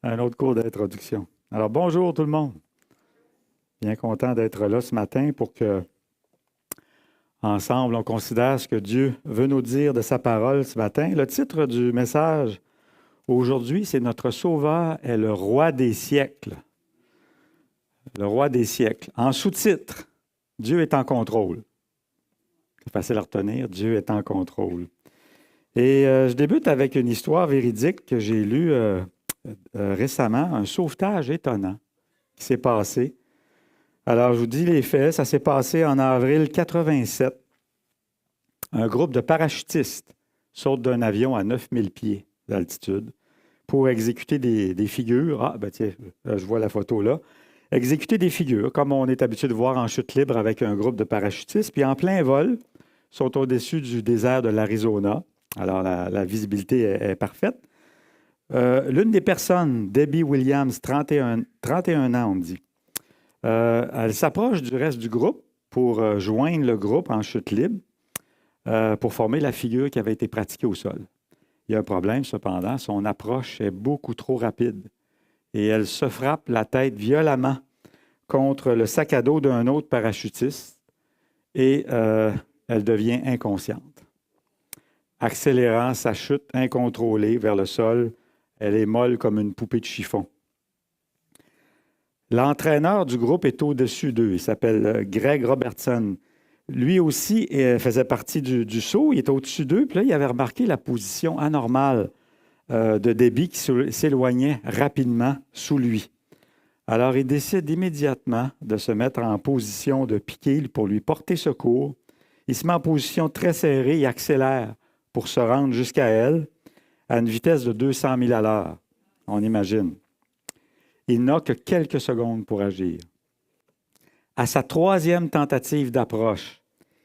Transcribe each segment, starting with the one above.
Un autre cours d'introduction. Alors, bonjour tout le monde. Bien content d'être là ce matin pour que, ensemble, on considère ce que Dieu veut nous dire de sa parole ce matin. Le titre du message aujourd'hui, c'est Notre Sauveur est le roi des siècles. Le roi des siècles. En sous-titre, Dieu est en contrôle. C'est facile à retenir, Dieu est en contrôle. Et je débute avec une histoire véridique que j'ai lue récemment, un sauvetage étonnant qui s'est passé. Alors, je vous dis les faits. Ça s'est passé en avril 87. Un groupe de parachutistes saute d'un avion à 9000 pieds d'altitude pour exécuter des figures. Ah, ben tiens, je vois la photo là. Exécuter des figures, comme on est habitué de voir en chute libre avec un groupe de parachutistes. Puis en plein vol, sont au-dessus du désert de l'Arizona. Alors, la visibilité est parfaite. L'une des personnes, Debbie Williams, 31 ans, on dit, elle s'approche du reste du groupe pour joindre le groupe en chute libre pour former la figure qui avait été pratiquée au sol. Il y a un problème, cependant, son approche est beaucoup trop rapide et elle se frappe la tête violemment contre le sac à dos d'un autre parachutiste et elle devient inconsciente. Accélérant sa chute incontrôlée vers le sol, elle est molle comme une poupée de chiffon. L'entraîneur du groupe est au-dessus d'eux. Il s'appelle Greg Robertson. Lui aussi faisait partie du saut. Il était au-dessus d'eux. Puis là, il avait remarqué la position anormale de Debbie qui s'éloignait rapidement sous lui. Alors, il décide immédiatement de se mettre en position de piquer pour lui porter secours. Il se met en position très serrée et accélère pour se rendre jusqu'à elle à une vitesse de 200 000 à l'heure. On imagine. Il n'a que quelques secondes pour agir. À sa troisième tentative d'approche,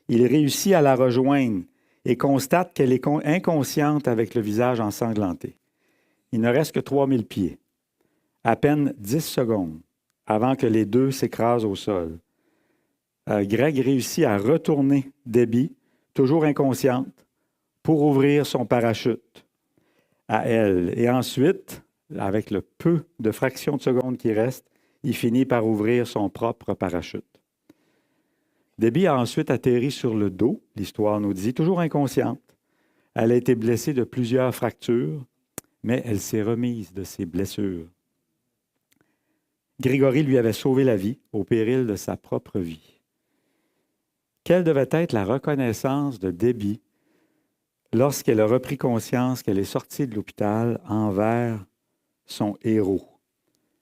il réussit à la rejoindre et constate qu'elle est inconsciente avec le visage ensanglanté. Il ne reste que 3000 pieds. À peine 10 secondes avant que les deux s'écrasent au sol. Greg réussit à retourner Debbie, toujours inconsciente, pour ouvrir son parachute à elle. Et ensuite, avec le peu de fractions de secondes qui restent, il finit par ouvrir son propre parachute. Debbie a ensuite atterri sur le dos, l'histoire nous dit, toujours inconsciente. Elle a été blessée de plusieurs fractures, mais elle s'est remise de ses blessures. Grégory lui avait sauvé la vie au péril de sa propre vie. Quelle devait être la reconnaissance de Debbie lorsqu'elle a repris conscience qu'elle est sortie de l'hôpital envers son héros?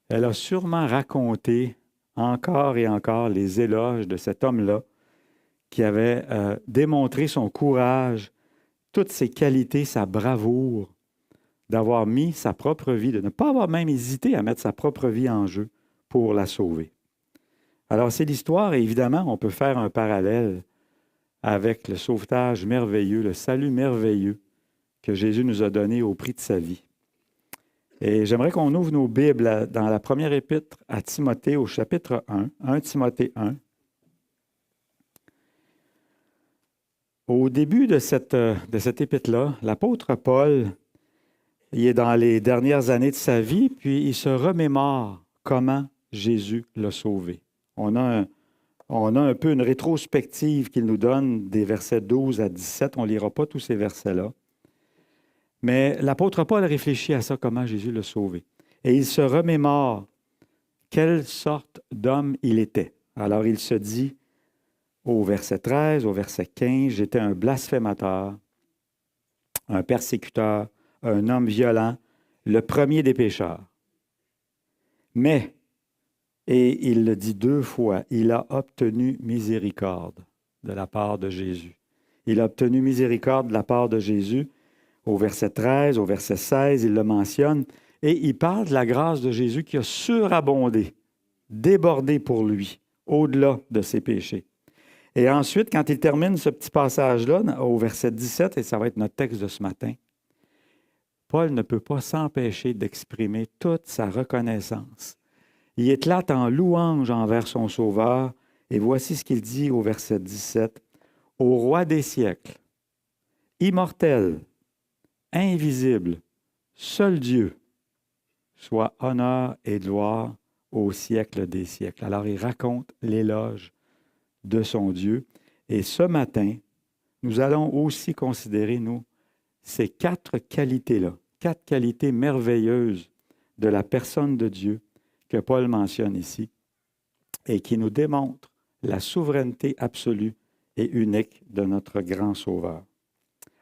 Elle a sûrement raconté encore et encore les éloges de cet homme-là qui avait démontré son courage, toutes ses qualités, sa bravoure, d'avoir mis sa propre vie, de ne pas avoir même hésité à mettre sa propre vie en jeu pour la sauver. Alors, c'est l'histoire et évidemment, on peut faire un parallèle avec le sauvetage merveilleux, le salut merveilleux que Jésus nous a donné au prix de sa vie. Et j'aimerais qu'on ouvre nos Bibles dans la première épître à Timothée au chapitre 1 Timothée 1. Au début de cette épître-là, l'apôtre Paul, il est dans les dernières années de sa vie, puis il se remémore comment Jésus l'a sauvé. On a un peu une rétrospective qu'il nous donne des versets 12 à 17. On ne lira pas tous ces versets-là. Mais l'apôtre Paul réfléchit à ça, comment Jésus l'a sauvé. Et il se remémore quelle sorte d'homme il était. Alors il se dit au verset 13, au verset 15, « J'étais un blasphémateur, un persécuteur, un homme violent, le premier des pécheurs. Mais, et il le dit 2 fois, il a obtenu miséricorde de la part de Jésus. Il a obtenu miséricorde de la part de Jésus. Au verset 13, au verset 16, il le mentionne. Et il parle de la grâce de Jésus qui a surabondé, débordé pour lui, au-delà de ses péchés. Et ensuite, quand il termine ce petit passage-là, au verset 17, et ça va être notre texte de ce matin, Paul ne peut pas s'empêcher d'exprimer toute sa reconnaissance. Il éclate en louange envers son Sauveur, et voici ce qu'il dit au verset 17. « Au roi des siècles, immortel, invisible, seul Dieu, soit honneur et gloire au siècle des siècles. Alors, il raconte l'éloge de son Dieu. Et ce matin, nous allons aussi considérer, nous, ces 4 qualités-là, 4 qualités merveilleuses de la personne de Dieu que Paul mentionne ici et qui nous démontrent la souveraineté absolue et unique de notre grand Sauveur.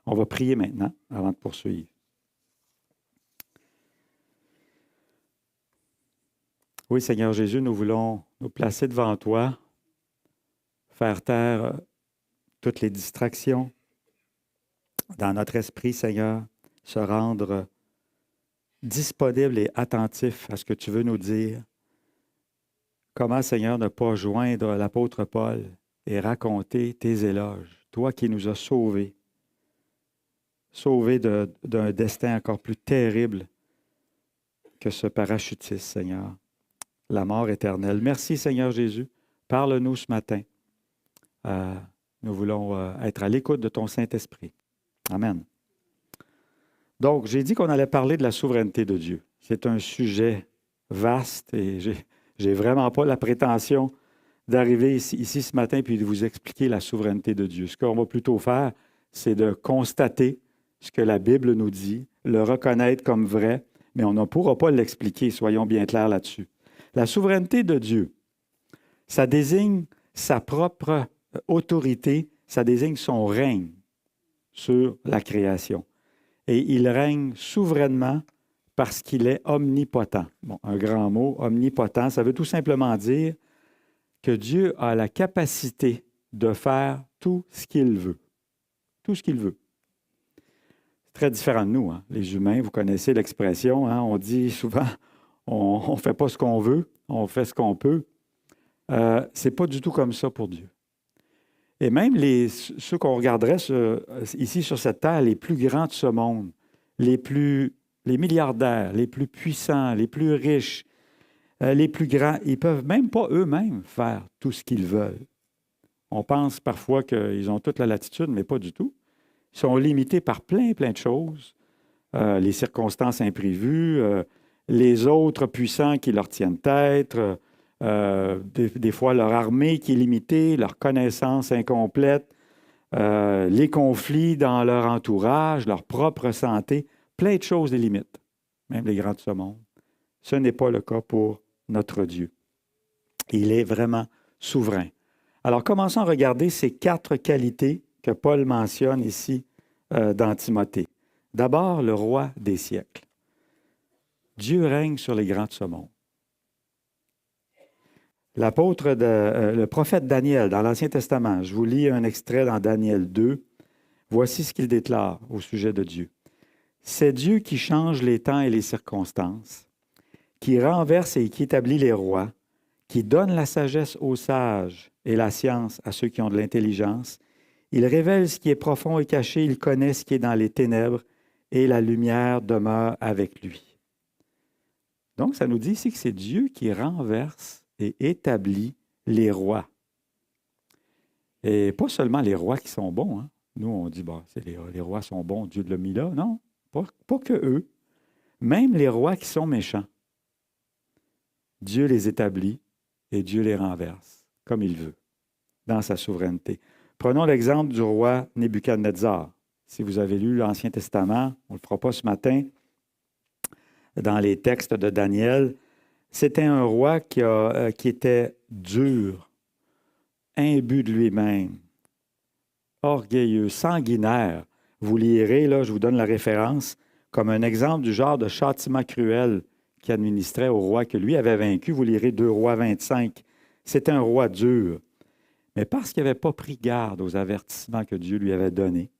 On va prier maintenant avant de poursuivre. Oui, Seigneur Jésus, nous voulons nous placer devant toi, faire taire toutes les distractions dans notre esprit, Seigneur, se rendre disponible et attentif à ce que tu veux nous dire. Comment, Seigneur, ne pas joindre l'apôtre Paul et raconter tes éloges, toi qui nous as sauvés d'un destin encore plus terrible que ce parachutiste, Seigneur, la mort éternelle. Merci, Seigneur Jésus. Parle-nous ce matin. Nous voulons être à l'écoute de ton Saint-Esprit. Amen. Donc, j'ai dit qu'on allait parler de la souveraineté de Dieu. C'est un sujet vaste et j'ai vraiment pas la prétention d'arriver ici ce matin puis de vous expliquer la souveraineté de Dieu. Ce qu'on va plutôt faire, c'est de constater ce que la Bible nous dit, le reconnaître comme vrai, mais on ne pourra pas l'expliquer, soyons bien clairs là-dessus. La souveraineté de Dieu, ça désigne sa propre autorité, ça désigne son règne sur la création. Et il règne souverainement parce qu'il est omnipotent. Bon, un grand mot, omnipotent, ça veut tout simplement dire que Dieu a la capacité de faire tout ce qu'il veut. Tout ce qu'il veut. C'est très différent de nous, hein? Les humains, vous connaissez l'expression, hein? On dit souvent, on ne fait pas ce qu'on veut, on fait ce qu'on peut. C'est pas du tout comme ça pour Dieu. Et même ceux qu'on regarderait ici sur cette terre, les plus grands de ce monde, les milliardaires, les plus puissants, les plus riches, les plus grands, ils ne peuvent même pas eux-mêmes faire tout ce qu'ils veulent. On pense parfois qu'ils ont toute la latitude, mais pas du tout. Ils sont limités par plein de choses. Les circonstances imprévues, les autres puissants qui leur tiennent tête, des fois leur armée qui est limitée, leur connaissance incomplète, les conflits dans leur entourage, leur propre santé, plein de choses les limitent, même les grands de ce monde. Ce n'est pas le cas pour notre Dieu. Il est vraiment souverain. Alors, commençons à regarder ces 4 qualités que Paul mentionne ici dans Timothée. D'abord, le roi des siècles. Dieu règne sur les grands de ce monde. Le prophète Daniel, dans l'Ancien Testament, je vous lis un extrait dans Daniel 2. Voici ce qu'il déclare au sujet de Dieu. « C'est Dieu qui change les temps et les circonstances, qui renverse et qui établit les rois, qui donne la sagesse aux sages et la science à ceux qui ont de l'intelligence. Il révèle ce qui est profond et caché, il connaît ce qui est dans les ténèbres, et la lumière demeure avec lui. » Donc, ça nous dit ici que c'est Dieu qui renverse et établit les rois. Et pas seulement les rois qui sont bons. Hein. Nous, on dit, bah, les rois sont bons, Dieu l'a mis là. Non, pas que eux. Même les rois qui sont méchants. Dieu les établit et Dieu les renverse, comme il veut, dans sa souveraineté. Prenons l'exemple du roi Nebuchadnezzar. Si vous avez lu l'Ancien Testament, on ne le fera pas ce matin, dans les textes de Daniel, c'était un roi qui était dur, imbu de lui-même, orgueilleux, sanguinaire. Vous lirez, là, je vous donne la référence, comme un exemple du genre de châtiment cruel qui administrait au roi que lui avait vaincu. Vous lirez 2 Rois 25. C'était un roi dur. Mais parce qu'il n'avait pas pris garde aux avertissements que Dieu lui avait donnés,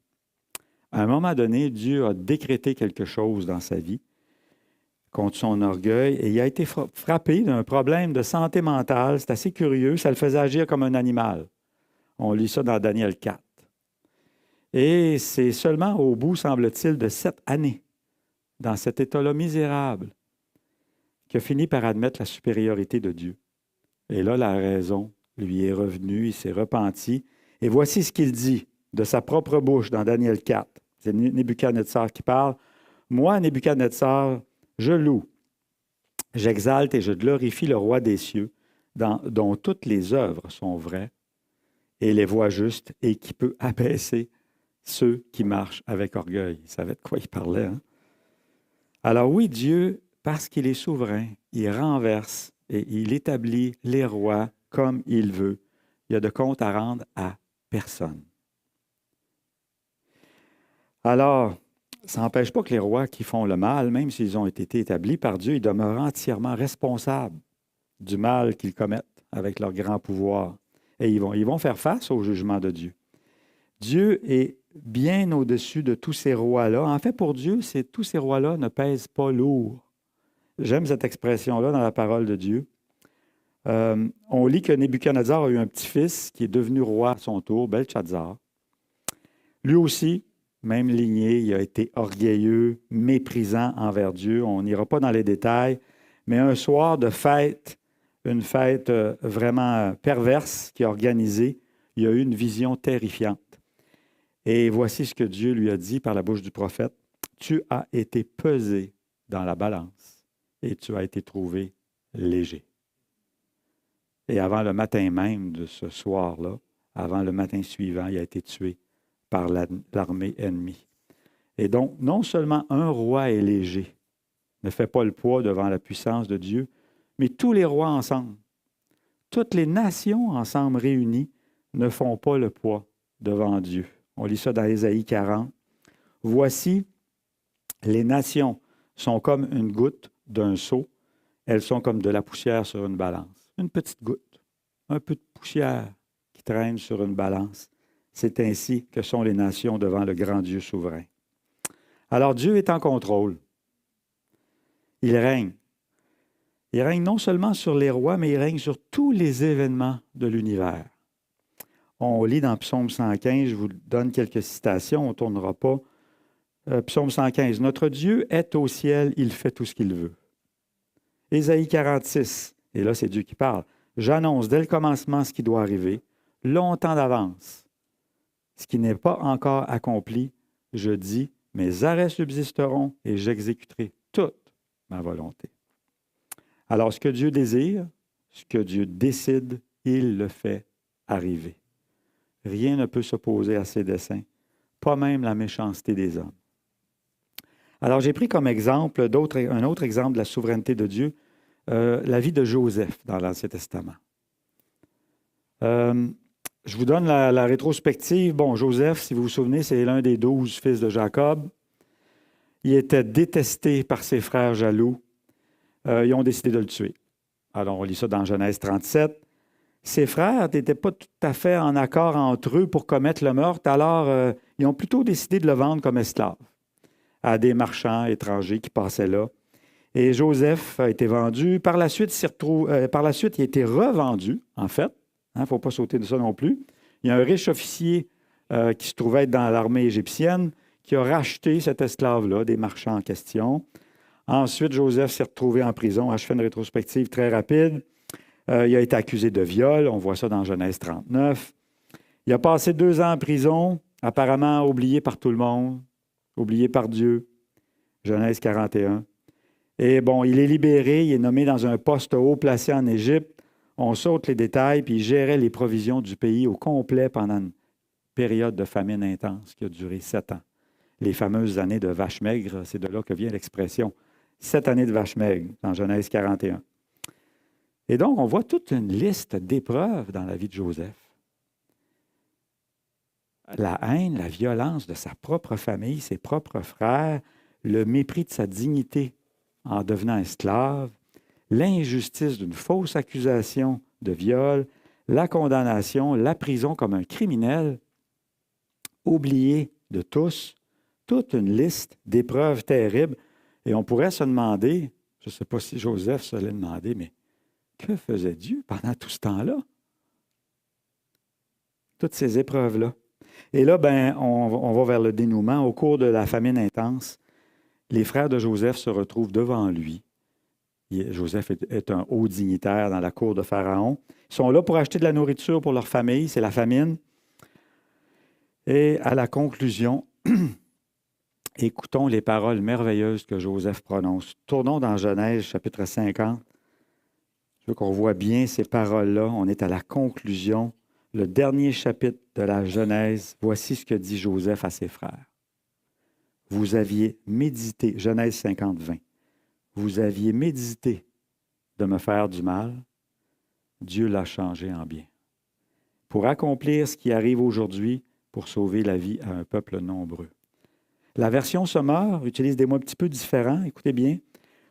à un moment donné, Dieu a décrété quelque chose dans sa vie contre son orgueil, et il a été frappé d'un problème de santé mentale. C'est assez curieux, ça le faisait agir comme un animal. On lit ça dans Daniel 4. Et c'est seulement au bout, semble-t-il, de 7 années, dans cet état-là misérable, qu'il a fini par admettre la supériorité de Dieu. Et là, la raison lui est revenue, il s'est repenti. Et voici ce qu'il dit de sa propre bouche dans Daniel 4. C'est Nebuchadnezzar qui parle. « Moi, Nebuchadnezzar, je loue J'exalte et je glorifie le roi des cieux, dont toutes les œuvres sont vraies et les voies justes et qui peut abaisser ceux qui marchent avec orgueil. Il savait de quoi il parlait, hein? Alors oui, Dieu, parce qu'il est souverain, il renverse et il établit les rois comme il veut. Il y a de compte à rendre à personne. Alors, ça n'empêche pas que les rois qui font le mal, même s'ils ont été établis par Dieu, ils demeurent entièrement responsables du mal qu'ils commettent avec leur grand pouvoir. Et ils vont faire face au jugement de Dieu. Dieu est bien au-dessus de tous ces rois-là. En fait, pour Dieu, tous ces rois-là ne pèsent pas lourd. J'aime cette expression-là dans la parole de Dieu. On lit que Nebuchadnezzar a eu un petit-fils qui est devenu roi à son tour, Belchazzar. Lui aussi, même lignée, il a été orgueilleux, méprisant envers Dieu. On n'ira pas dans les détails, mais un soir de fête, une fête vraiment perverse qui est organisée, il y a eu une vision terrifiante. Et voici ce que Dieu lui a dit par la bouche du prophète. Tu as été pesé dans la balance et tu as été trouvé léger. Et avant le matin même de ce soir-là, avant le matin suivant, il a été tué par l'armée ennemie. Et donc, non seulement un roi est léger, ne fait pas le poids devant la puissance de Dieu, mais tous les rois ensemble, toutes les nations ensemble réunies ne font pas le poids devant Dieu. On lit ça dans Ésaïe 40. Voici, les nations sont comme une goutte d'un seau, elles sont comme de la poussière sur une balance. Une petite goutte, un peu de poussière qui traîne sur une balance. C'est ainsi que sont les nations devant le grand Dieu souverain. Alors Dieu est en contrôle. Il règne. Il règne non seulement sur les rois, mais il règne sur tous les événements de l'univers. On lit dans Psaume 115, je vous donne quelques citations, on ne tournera pas. Psaume 115, « Notre Dieu est au ciel, il fait tout ce qu'il veut. » Ésaïe 46, et là c'est Dieu qui parle. « J'annonce dès le commencement ce qui doit arriver, longtemps d'avance. Ce qui n'est pas encore accompli, je dis, mes arrêts subsisteront et j'exécuterai toute ma volonté. » Alors ce que Dieu désire, ce que Dieu décide, il le fait arriver. Rien ne peut s'opposer à ses desseins, pas même la méchanceté des hommes. Alors, j'ai pris comme exemple un autre exemple de la souveraineté de Dieu, la vie de Joseph dans l'Ancien Testament. Je vous donne la rétrospective. Bon, Joseph, si vous vous souvenez, c'est l'un des 12 fils de Jacob. Il était détesté par ses frères jaloux. Ils ont décidé de le tuer. Alors, on lit ça dans Genèse 37. Ses frères n'étaient pas tout à fait en accord entre eux pour commettre le meurtre, alors ils ont plutôt décidé de le vendre comme esclave à des marchands étrangers qui passaient là. Et Joseph a été vendu. Par la suite, il a été revendu, en fait. Il ne faut pas sauter de ça non plus. Il y a un riche officier qui se trouvait être dans l'armée égyptienne qui a racheté cet esclave-là, des marchands en question. Ensuite, Joseph s'est retrouvé en prison. Je fais une rétrospective très rapide. Il a été accusé de viol, on voit ça dans Genèse 39. Il a passé 2 ans en prison, apparemment oublié par tout le monde, oublié par Dieu, Genèse 41. Et bon, il est libéré, il est nommé dans un poste haut placé en Égypte. On saute les détails, puis il gérait les provisions du pays au complet pendant une période de famine intense qui a duré 7 ans. Les fameuses années de vache maigre, c'est de là que vient l'expression. 7 années de vache maigre, dans Genèse 41. Et donc, on voit toute une liste d'épreuves dans la vie de Joseph. La haine, la violence de sa propre famille, ses propres frères, le mépris de sa dignité en devenant esclave, l'injustice d'une fausse accusation de viol, la condamnation, la prison comme un criminel, oublié de tous, toute une liste d'épreuves terribles. Et on pourrait se demander, je ne sais pas si Joseph se l'est demandé, mais que faisait Dieu pendant tout ce temps-là? Toutes ces épreuves-là. Et là, on va vers le dénouement. Au cours de la famine intense, les frères de Joseph se retrouvent devant lui. Joseph est un haut dignitaire dans la cour de Pharaon. Ils sont là pour acheter de la nourriture pour leur famille, c'est la famine. Et à la conclusion, Écoutons les paroles merveilleuses que Joseph prononce. Tournons dans Genèse, chapitre 50. Je veux qu'on voit bien ces paroles-là. On est à la conclusion, le dernier chapitre de la Genèse. Voici ce que dit Joseph à ses frères. Vous aviez médité, Genèse 50, 20. Vous aviez médité de me faire du mal. Dieu l'a changé en bien. Pour accomplir ce qui arrive aujourd'hui, pour sauver la vie à un peuple nombreux. La version Sommeur utilise des mots un petit peu différents. Écoutez bien.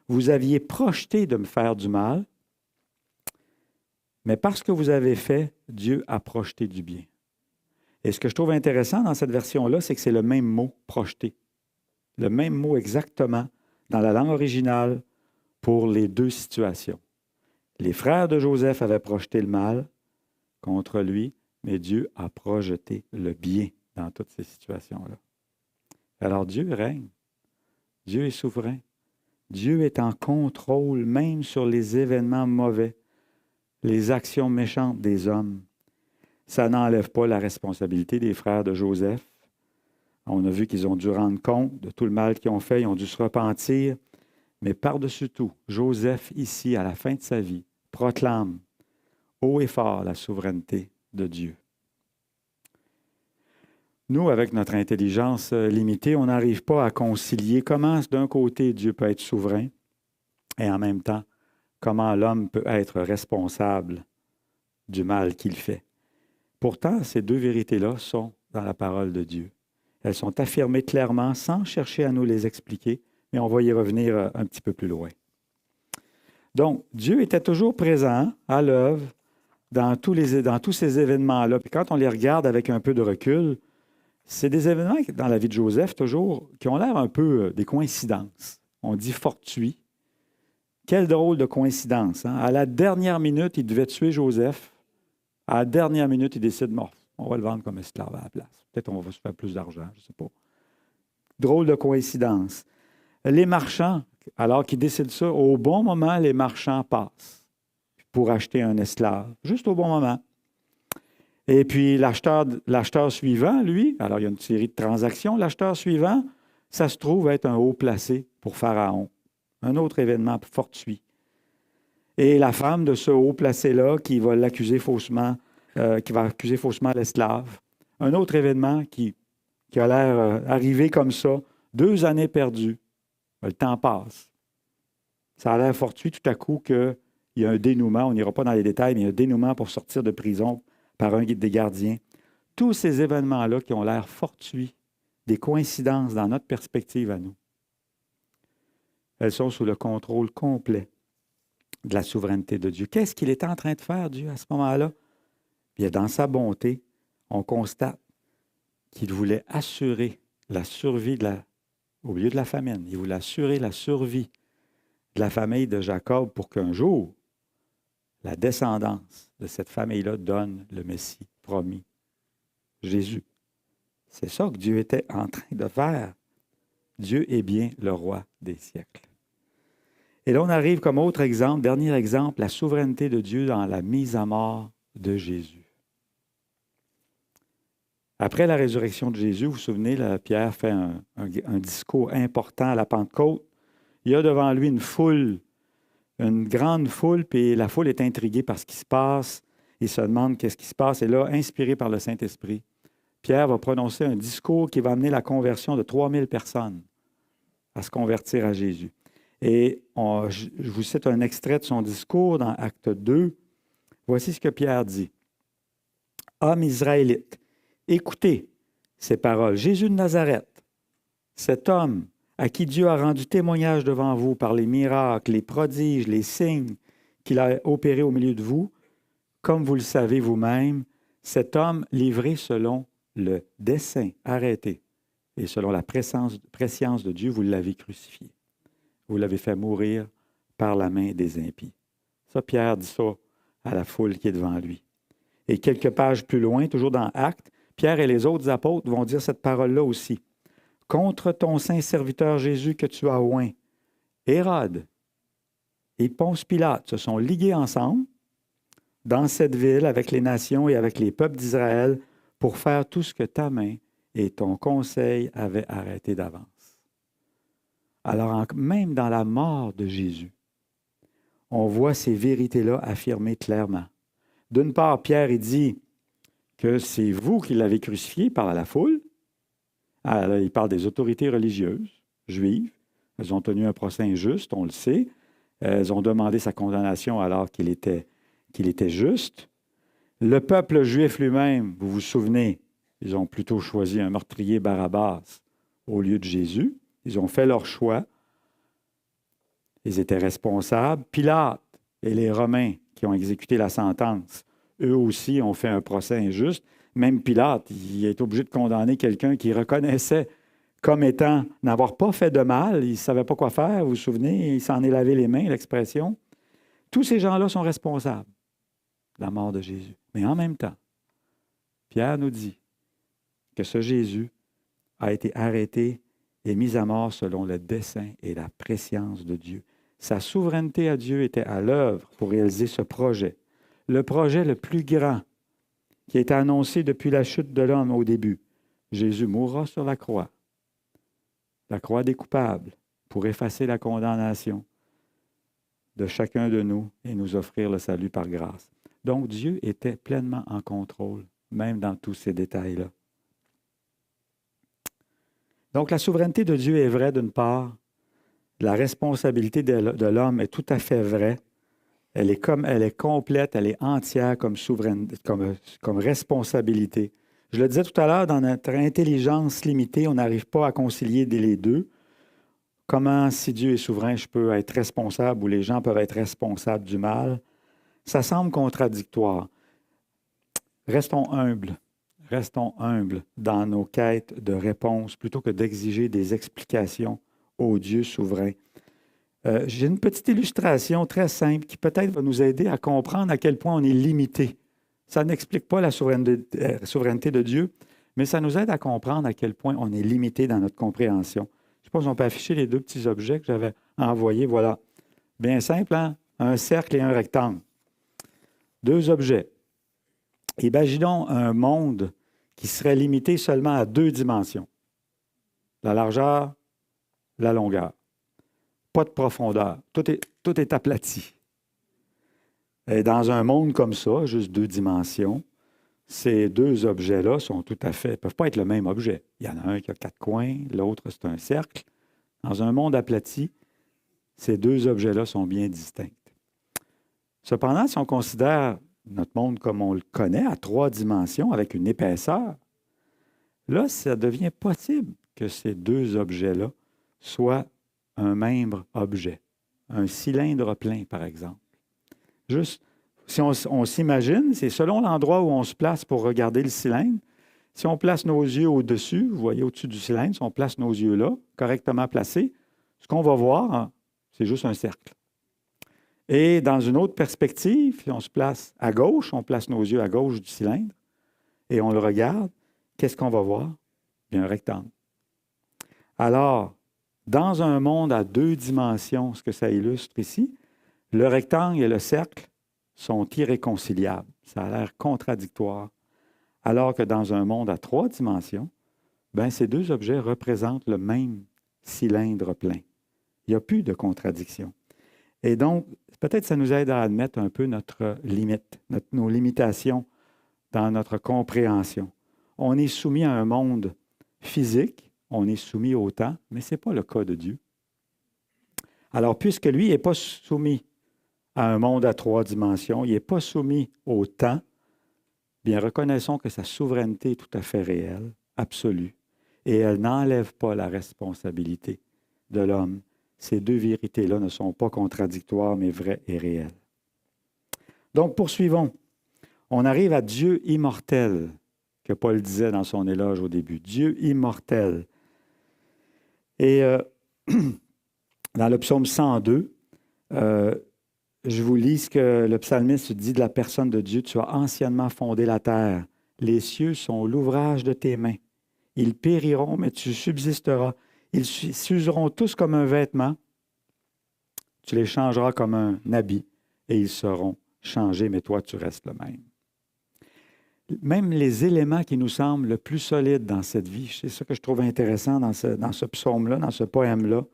Vous aviez projeté de me faire du mal, mais parce que vous avez fait, Dieu a projeté du bien. Et ce que je trouve intéressant dans cette version-là, c'est que c'est le même mot, projeté. Le même mot exactement dans la langue originale pour les deux situations. Les frères de Joseph avaient projeté le mal contre lui, mais Dieu a projeté le bien dans toutes ces situations-là. Alors Dieu règne. Dieu est souverain. Dieu est en contrôle même sur les événements mauvais, les actions méchantes des hommes. Ça n'enlève pas la responsabilité des frères de Joseph. On a vu qu'ils ont dû rendre compte de tout le mal qu'ils ont fait, ils ont dû se repentir. Mais par-dessus tout, Joseph, ici, à la fin de sa vie, proclame haut et fort la souveraineté de Dieu. Nous, avec notre intelligence limitée, on n'arrive pas à concilier comment, d'un côté, Dieu peut être souverain et en même temps, comment l'homme peut être responsable du mal qu'il fait. Pourtant, ces deux vérités-là sont dans la parole de Dieu. Elles sont affirmées clairement sans chercher à nous les expliquer, mais on va y revenir un petit peu plus loin. Donc, Dieu était toujours présent, à l'œuvre, dans tous ces événements-là. Puis quand on les regarde avec un peu de recul, c'est des événements dans la vie de Joseph, toujours, qui ont l'air un peu des coïncidences. On dit fortuit. Quelle drôle de coïncidence. Hein? À la dernière minute, il devait tuer Joseph. À la dernière minute, il décide, bon, on va le vendre comme esclave à la place. Peut-être qu'on va se faire plus d'argent, je ne sais pas. Drôle de coïncidence. Les marchands, alors qu'ils décident ça, au bon moment, les marchands passent pour acheter un esclave, juste au bon moment. Et puis, l'acheteur suivant, lui, alors il y a une série de transactions, l'acheteur suivant, ça se trouve être un haut placé pour Pharaon. Un autre événement fortuit. Et la femme de ce haut placé-là qui va l'accuser faussement, qui va accuser faussement l'esclave. Un autre événement qui a l'air arrivé comme ça, 2 années perdues. Le temps passe. Ça a l'air fortuit tout à coup qu'il y a un dénouement, on n'ira pas dans les détails, mais il y a un dénouement pour sortir de prison par un des gardiens. Tous ces événements-là qui ont l'air fortuits, des coïncidences dans notre perspective à nous, elles sont sous le contrôle complet de la souveraineté de Dieu. Qu'est-ce qu'il était en train de faire, Dieu, à ce moment-là? Bien, dans sa bonté, on constate qu'il voulait assurer la survie au milieu de la famine. Il voulait assurer la survie de la famille de Jacob pour qu'un jour, la descendance de cette famille-là donne le Messie promis, Jésus. C'est ça que Dieu était en train de faire. Dieu est bien le roi des siècles. Et là, on arrive comme autre exemple, dernier exemple, la souveraineté de Dieu dans la mise à mort de Jésus. Après la résurrection de Jésus, vous vous souvenez, là, Pierre fait un discours important à la Pentecôte. Il y a devant lui une grande foule, puis la foule est intriguée par ce qui se passe. Il se demande qu'est-ce qui se passe. Et là, inspiré par le Saint-Esprit, Pierre va prononcer un discours qui va amener la conversion de 3000 personnes à se convertir à Jésus. Et je vous cite un extrait de son discours dans Acte 2. Voici ce que Pierre dit. « Hommes israélites, écoutez ces paroles. Jésus de Nazareth, cet homme à qui Dieu a rendu témoignage devant vous par les miracles, les prodiges, les signes qu'il a opérés au milieu de vous, comme vous le savez vous-même, cet homme livré selon le dessein arrêté et selon la prescience de Dieu, vous l'avez crucifié. Vous l'avez fait mourir par la main des impies. » Ça, Pierre dit ça à la foule qui est devant lui. Et quelques pages plus loin, toujours dans Actes, Pierre et les autres apôtres vont dire cette parole-là aussi. « Contre ton saint serviteur Jésus que tu as oint, Hérode et Ponce Pilate se sont ligués ensemble dans cette ville avec les nations et avec les peuples d'Israël pour faire tout ce que ta main et ton conseil avaient arrêté d'avance. » Alors, même dans la mort de Jésus, on voit ces vérités-là affirmées clairement. D'une part, Pierre, il dit que c'est vous qui l'avez crucifié par la foule. Ah, là, il parle des autorités religieuses juives. Elles ont tenu un procès injuste, on le sait. Elles ont demandé sa condamnation alors qu'il était juste. Le peuple juif lui-même, vous vous souvenez, ils ont plutôt choisi un meurtrier Barabbas au lieu de Jésus. Ils ont fait leur choix. Ils étaient responsables. Pilate et les Romains qui ont exécuté la sentence, eux aussi ont fait un procès injuste. Même Pilate, il est obligé de condamner quelqu'un qui reconnaissait comme étant n'avoir pas fait de mal. Il ne savait pas quoi faire, vous vous souvenez, il s'en est lavé les mains, l'expression. Tous ces gens-là sont responsables de la mort de Jésus. Mais en même temps, Pierre nous dit que ce Jésus a été arrêté et mis à mort selon le dessein et la prescience de Dieu. Sa souveraineté à Dieu était à l'œuvre pour réaliser ce projet. Le projet le plus grand qui a été annoncé depuis la chute de l'homme au début. Jésus mourra sur la croix des coupables, pour effacer la condamnation de chacun de nous et nous offrir le salut par grâce. Donc Dieu était pleinement en contrôle, même dans tous ces détails-là. Donc la souveraineté de Dieu est vraie d'une part, la responsabilité de l'homme est tout à fait vraie. Elle est complète, elle est entière comme responsabilité. Je le disais tout à l'heure, dans notre intelligence limitée, on n'arrive pas à concilier les deux. Comment, si Dieu est souverain, je peux être responsable ou les gens peuvent être responsables du mal? Ça semble contradictoire. Restons humbles. Restons humbles dans nos quêtes de réponses plutôt que d'exiger des explications au Dieu souverain. J'ai une petite illustration très simple qui peut-être va nous aider à comprendre à quel point on est limité. Ça n'explique pas la souveraineté de Dieu, mais ça nous aide à comprendre à quel point on est limité dans notre compréhension. Je ne sais pas si on peut afficher les deux petits objets que j'avais envoyés. Voilà. Bien simple, hein? Un cercle et un rectangle. Deux objets. Imaginons un monde qui serait limité seulement à deux dimensions. La largeur, la longueur. Pas de profondeur. Tout est aplati. Et dans un monde comme ça, juste deux dimensions, ces deux objets-là ne peuvent pas être le même objet. Il y en a un qui a quatre coins, l'autre c'est un cercle. Dans un monde aplati, ces deux objets-là sont bien distincts. Cependant, si on considère notre monde comme on le connaît, à trois dimensions, avec une épaisseur, là, ça devient possible que ces deux objets-là soient un même objet. Un cylindre plein, par exemple. Juste, si on s'imagine, c'est selon l'endroit où on se place pour regarder le cylindre. Si on place nos yeux au-dessus, vous voyez au-dessus du cylindre, si on place nos yeux là, correctement placés, ce qu'on va voir, c'est juste un cercle. Et dans une autre perspective, si on se place à gauche, on place nos yeux à gauche du cylindre et on le regarde, qu'est-ce qu'on va voir? Bien, un rectangle. Alors, dans un monde à deux dimensions, ce que ça illustre ici, le rectangle et le cercle sont irréconciliables. Ça a l'air contradictoire. Alors que dans un monde à trois dimensions, ces deux objets représentent le même cylindre plein. Il n'y a plus de contradiction. Et donc, peut-être ça nous aide à admettre un peu notre limite, nos limitations dans notre compréhension. On est soumis à un monde physique, on est soumis au temps, mais ce n'est pas le cas de Dieu. Alors, puisque lui n'est pas soumis à un monde à trois dimensions, il n'est pas soumis au temps, bien reconnaissons que sa souveraineté est tout à fait réelle, absolue, et elle n'enlève pas la responsabilité de l'homme. Ces deux vérités-là ne sont pas contradictoires, mais vraies et réelles. Donc, poursuivons. On arrive à Dieu immortel, que Paul disait dans son éloge au début. Dieu immortel. Et dans le psaume 102, je vous lis ce que le psalmiste dit de la personne de Dieu. Tu as anciennement fondé la terre. Les cieux sont l'ouvrage de tes mains. Ils périront, mais tu subsisteras. Ils s'useront tous comme un vêtement. Tu les changeras comme un habit et ils seront changés, mais toi, tu restes le même. Même les éléments qui nous semblent le plus solides dans cette vie, c'est ça que je trouve intéressant dans ce psaume-là, dans ce poème-là,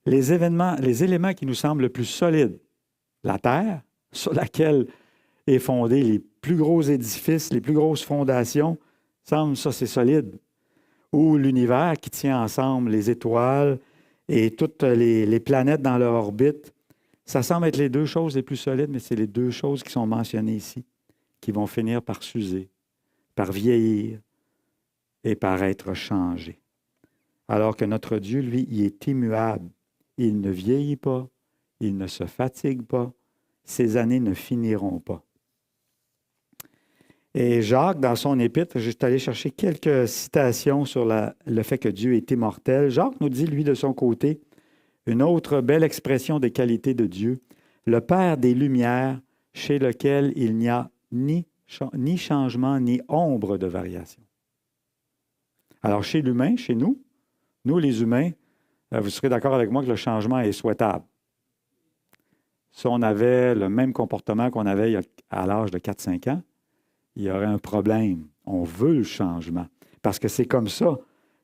les éléments qui nous semblent le plus solides, la terre, sur laquelle est fondé les plus gros édifices, les plus grosses fondations, semble ça c'est solide. Ou l'univers qui tient ensemble les étoiles et toutes les planètes dans leur orbite. Ça semble être les deux choses les plus solides, mais c'est les deux choses qui sont mentionnées ici, qui vont finir par s'user, par vieillir et par être changées. Alors que notre Dieu, lui, il est immuable. Il ne vieillit pas, il ne se fatigue pas, ses années ne finiront pas. Et Jacques, dans son épître, je suis allé chercher quelques citations sur le fait que Dieu est immortel. Jacques nous dit, lui, de son côté, une autre belle expression des qualités de Dieu, le Père des Lumières, chez lequel il n'y a ni changement, ni ombre de variation. Alors, chez l'humain, chez nous les humains, vous serez d'accord avec moi que le changement est souhaitable. Si on avait le même comportement qu'on avait à l'âge de 4-5 ans, il y aurait un problème. On veut le changement. Parce que c'est comme ça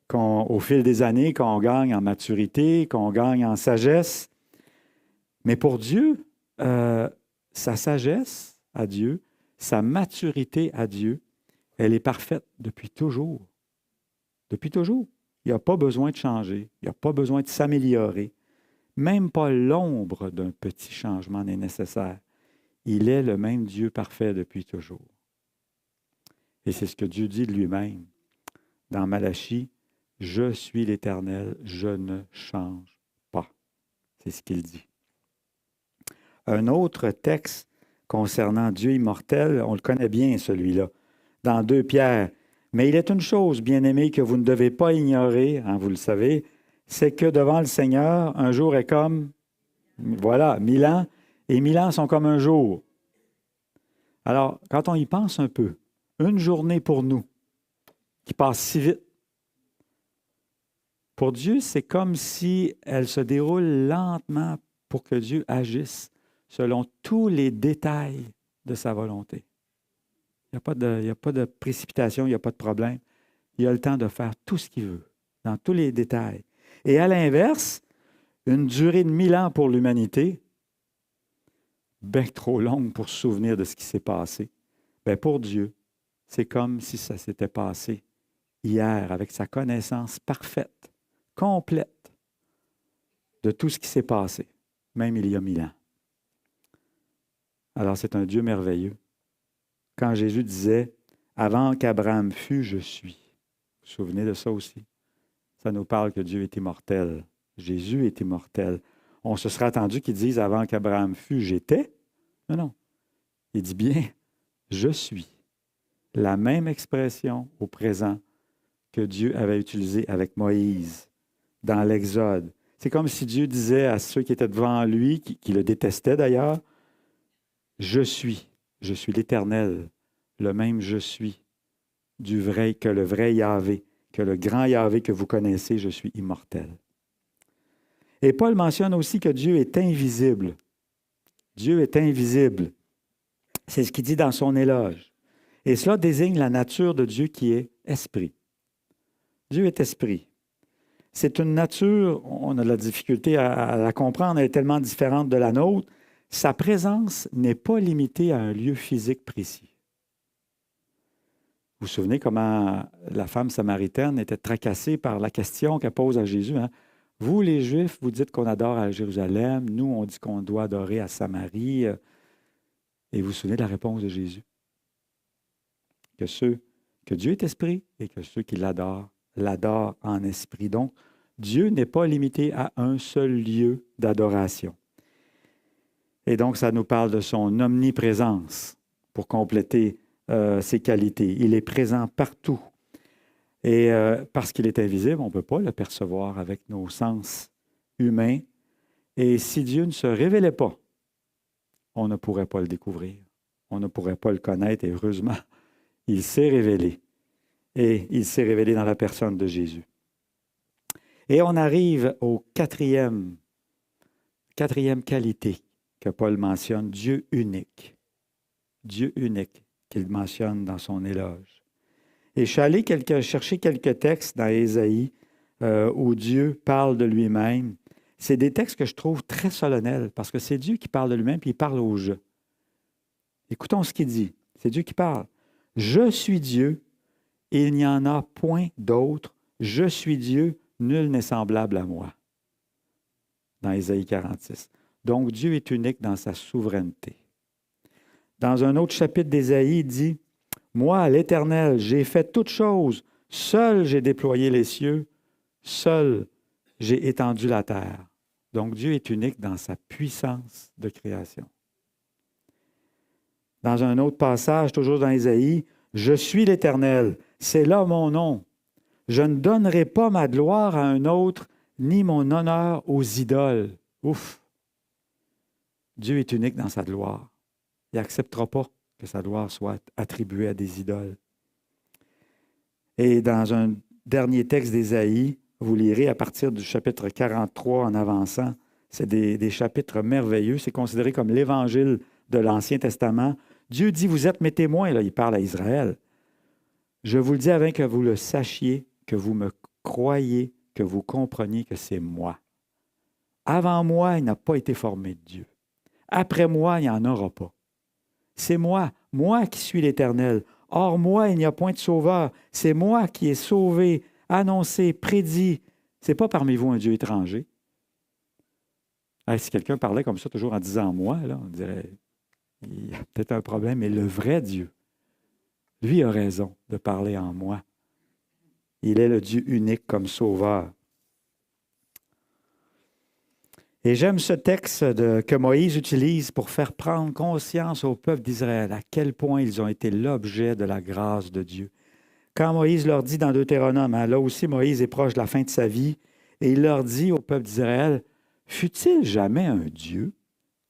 qu'au fil des années, qu'on gagne en maturité, qu'on gagne en sagesse. Mais pour Dieu, sa sagesse à Dieu, sa maturité à Dieu, elle est parfaite depuis toujours. Depuis toujours. Il n'y a pas besoin de changer. Il n'y a pas besoin de s'améliorer. Même pas l'ombre d'un petit changement n'est nécessaire. Il est le même Dieu parfait depuis toujours. Et c'est ce que Dieu dit de lui-même. Dans Malachie, « Je suis l'Éternel, je ne change pas. » C'est ce qu'il dit. Un autre texte concernant Dieu immortel, on le connaît bien celui-là, dans 2 Pierre. « Mais il est une chose, bien-aimés, que vous ne devez pas ignorer, hein, vous le savez, c'est que devant le Seigneur, un jour est comme, voilà, 1000 ans, et 1000 ans sont comme un jour. » Alors, quand on y pense un peu, une journée pour nous, qui passe si vite, pour Dieu, c'est comme si elle se déroule lentement pour que Dieu agisse selon tous les détails de sa volonté. Il n'y a pas de précipitation, il n'y a pas de problème. Il a le temps de faire tout ce qu'il veut, dans tous les détails. Et à l'inverse, une durée de 1000 ans pour l'humanité, bien trop longue pour se souvenir de ce qui s'est passé. Bien, pour Dieu, c'est comme si ça s'était passé hier, avec sa connaissance parfaite, complète de tout ce qui s'est passé, même il y a 1000 ans. Alors, c'est un Dieu merveilleux. Quand Jésus disait « Avant qu'Abraham fût, je suis ». Vous vous souvenez de ça aussi? Ça nous parle que Dieu est immortel. Jésus est immortel. On se serait attendu qu'il dise « Avant qu'Abraham fût, j'étais ». Non, non. Il dit bien « Je suis ». La même expression au présent que Dieu avait utilisée avec Moïse dans l'Exode. C'est comme si Dieu disait à ceux qui étaient devant lui, qui le détestaient d'ailleurs, « Je suis l'Éternel, le même je suis, que le vrai Yahvé, que le grand Yahvé que vous connaissez, je suis immortel. » Et Paul mentionne aussi que Dieu est invisible. Dieu est invisible. C'est ce qu'il dit dans son éloge. Et cela désigne la nature de Dieu qui est esprit. Dieu est esprit. C'est une nature, on a de la difficulté à la comprendre, elle est tellement différente de la nôtre. Sa présence n'est pas limitée à un lieu physique précis. Vous vous souvenez comment la femme samaritaine était tracassée par la question qu'elle pose à Jésus. Hein? Vous, les Juifs, vous dites qu'on adore à Jérusalem. Nous, on dit qu'on doit adorer à Samarie. Et vous vous souvenez de la réponse de Jésus? Que Dieu est esprit et que ceux qui l'adorent en esprit. Donc, Dieu n'est pas limité à un seul lieu d'adoration. Et donc, ça nous parle de son omniprésence pour compléter ses qualités. Il est présent partout. Et parce qu'il est invisible, on ne peut pas le percevoir avec nos sens humains. Et si Dieu ne se révélait pas, on ne pourrait pas le découvrir. On ne pourrait pas le connaître. Et heureusement, il s'est révélé. Et il s'est révélé dans la personne de Jésus. Et on arrive au quatrième qualité que Paul mentionne, Dieu unique. Dieu unique qu'il mentionne dans son éloge. Et je suis allé chercher quelques textes dans Ésaïe où Dieu parle de lui-même c'est des textes que je trouve très solennels parce que c'est Dieu qui parle de lui-même puis il parle au je. Écoutons ce qu'il dit. C'est Dieu qui parle. Je suis Dieu et il n'y en a point d'autre. Je suis Dieu, nul n'est semblable à moi. Dans Ésaïe 46. Donc Dieu est unique dans sa souveraineté. Dans un autre chapitre d'Ésaïe, il dit, moi, l'Éternel, j'ai fait toutes choses. Seul j'ai déployé les cieux. Seul j'ai étendu la terre. Donc Dieu est unique dans sa puissance de création. Dans un autre passage, toujours dans Ésaïe, je suis l'Éternel, c'est là mon nom. Je ne donnerai pas ma gloire à un autre, ni mon honneur aux idoles. Ouf! Dieu est unique dans sa gloire. Il n'acceptera pas que sa gloire soit attribuée à des idoles. Et dans un dernier texte d'Ésaïe, vous lirez à partir du chapitre 43 en avançant, c'est des chapitres merveilleux, c'est considéré comme l'évangile de l'Ancien Testament. Dieu dit, vous êtes mes témoins, là, il parle à Israël. Je vous le dis afin que vous le sachiez, que vous me croyez, que vous compreniez que c'est moi. Avant moi, il n'a pas été formé de Dieu. Après moi, il n'y en aura pas. C'est moi qui suis l'Éternel. Hors moi, il n'y a point de sauveur. C'est moi qui ai sauvé, annoncé, prédit. Ce n'est pas parmi vous un Dieu étranger. Si quelqu'un parlait comme ça, toujours en disant moi, là, on dirait il y a peut-être un problème, mais le vrai Dieu, lui a raison de parler en moi. Il est le Dieu unique comme sauveur. Et j'aime ce texte que Moïse utilise pour faire prendre conscience au peuple d'Israël à quel point ils ont été l'objet de la grâce de Dieu. Quand Moïse leur dit dans Deutéronome, là aussi Moïse est proche de la fin de sa vie, et il leur dit au peuple d'Israël, « Fut-il jamais un Dieu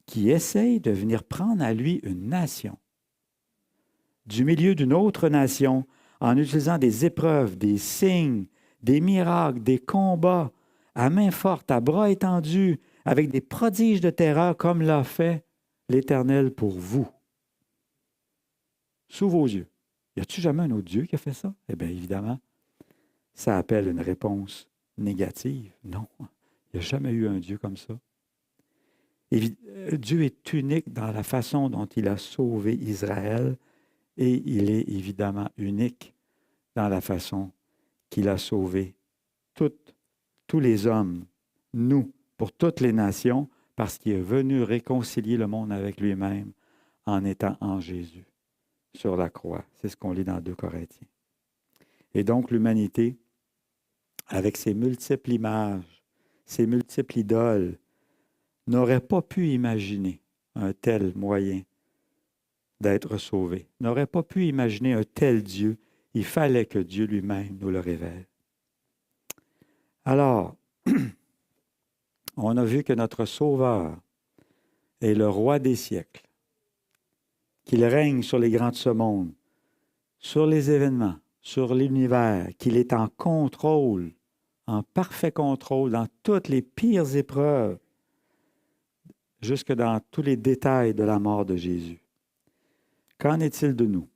qui essaye de venir prendre à lui une nation du milieu d'une autre nation en utilisant des épreuves, des signes, des miracles, des combats, à main forte, à bras étendus, avec des prodiges de terreur comme l'a fait l'Éternel pour vous. Sous vos yeux. Y a-t-il jamais un autre Dieu qui a fait ça? Eh bien, évidemment, ça appelle une réponse négative. Non, il n'y a jamais eu un Dieu comme ça. Dieu est unique dans la façon dont il a sauvé Israël et il est évidemment unique dans la façon qu'il a sauvé tous les hommes, nous, pour toutes les nations, parce qu'il est venu réconcilier le monde avec lui-même en étant en Jésus, sur la croix. C'est ce qu'on lit dans 2 Corinthiens. Et donc, l'humanité, avec ses multiples images, ses multiples idoles, n'aurait pas pu imaginer un tel moyen d'être sauvé, n'aurait pas pu imaginer un tel Dieu. Il fallait que Dieu lui-même nous le révèle. Alors, on a vu que notre Sauveur est le roi des siècles, qu'il règne sur les grands de ce monde, sur les événements, sur l'univers, qu'il est en contrôle, en parfait contrôle dans toutes les pires épreuves, jusque dans tous les détails de la mort de Jésus. Qu'en est-il de nous?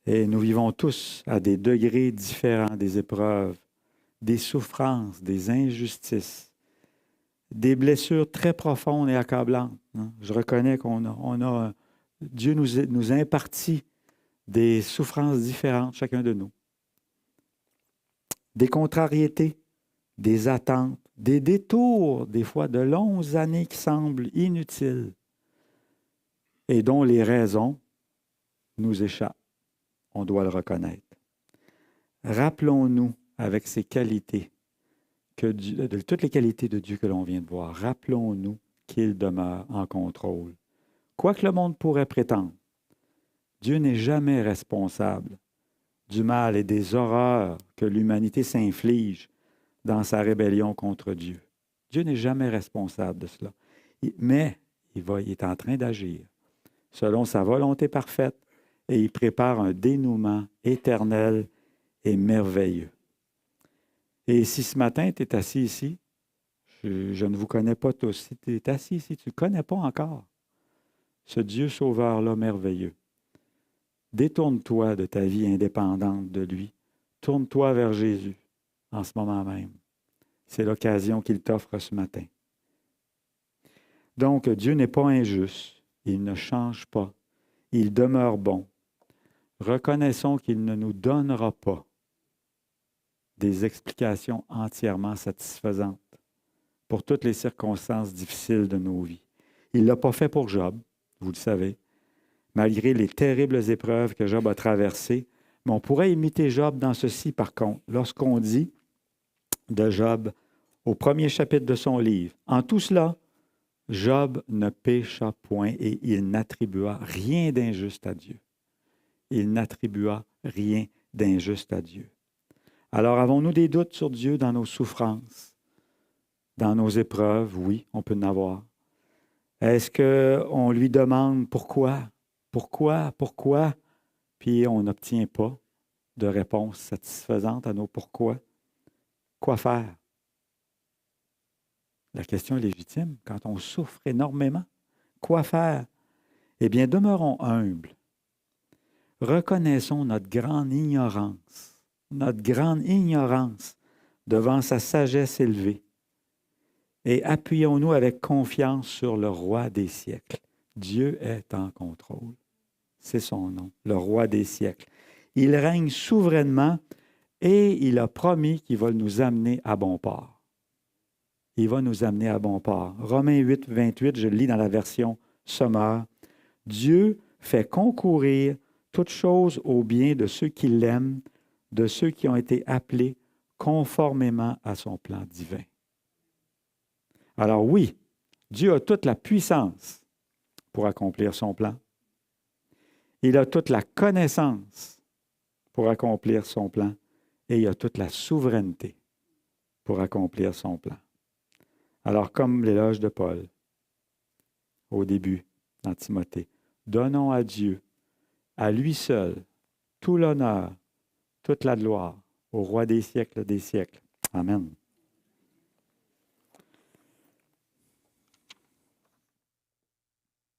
Et nous vivons tous à des degrés différents des épreuves, des souffrances, des injustices, des blessures très profondes et accablantes. Je reconnais Dieu nous a imparti des souffrances différentes, chacun de nous. Des contrariétés, des attentes, des détours, des fois de longues années qui semblent inutiles et dont les raisons nous échappent. On doit le reconnaître. Rappelons-nous avec ces qualités, de toutes les qualités de Dieu que l'on vient de voir, rappelons-nous qu'il demeure en contrôle. Quoi que le monde pourrait prétendre, Dieu n'est jamais responsable du mal et des horreurs que l'humanité s'inflige dans sa rébellion contre Dieu. Dieu n'est jamais responsable de cela. Mais il est en train d'agir selon sa volonté parfaite et il prépare un dénouement éternel et merveilleux. Et si ce matin, tu es assis ici, je ne vous connais pas tous, si tu es assis ici, tu ne connais pas encore ce Dieu sauveur-là merveilleux. Détourne-toi de ta vie indépendante de lui. Tourne-toi vers Jésus en ce moment même. C'est l'occasion qu'il t'offre ce matin. Donc, Dieu n'est pas injuste. Il ne change pas. Il demeure bon. Reconnaissons qu'il ne nous donnera pas des explications entièrement satisfaisantes pour toutes les circonstances difficiles de nos vies. Il ne l'a pas fait pour Job, vous le savez, malgré les terribles épreuves que Job a traversées. Mais on pourrait imiter Job dans ceci, par contre, lorsqu'on dit de Job au premier chapitre de son livre, « En tout cela, Job ne pécha point et il n'attribua rien d'injuste à Dieu. » Il n'attribua rien d'injuste à Dieu. Alors, avons-nous des doutes sur Dieu dans nos souffrances, dans nos épreuves? Oui, on peut en avoir. Est-ce qu'on lui demande pourquoi? Pourquoi? Puis on n'obtient pas de réponse satisfaisante à nos pourquoi. Quoi faire? La question est légitime quand on souffre énormément. Quoi faire? Eh bien, demeurons humbles. Reconnaissons notre grande ignorance devant sa sagesse élevée. Et appuyons-nous avec confiance sur le roi des siècles. Dieu est en contrôle. C'est son nom, le roi des siècles. Il règne souverainement et il a promis qu'il va nous amener à bon port. Il va nous amener à bon port. Romains 8, 28, je le lis dans la version sommaire. Dieu fait concourir toutes choses au bien de ceux qui l'aiment, de ceux qui ont été appelés conformément à son plan divin. Alors oui, Dieu a toute la puissance pour accomplir son plan. Il a toute la connaissance pour accomplir son plan et il a toute la souveraineté pour accomplir son plan. Alors, comme l'éloge de Paul au début dans Timothée, donnons à Dieu, à lui seul, tout l'honneur, toute la gloire, au roi des siècles des siècles. Amen.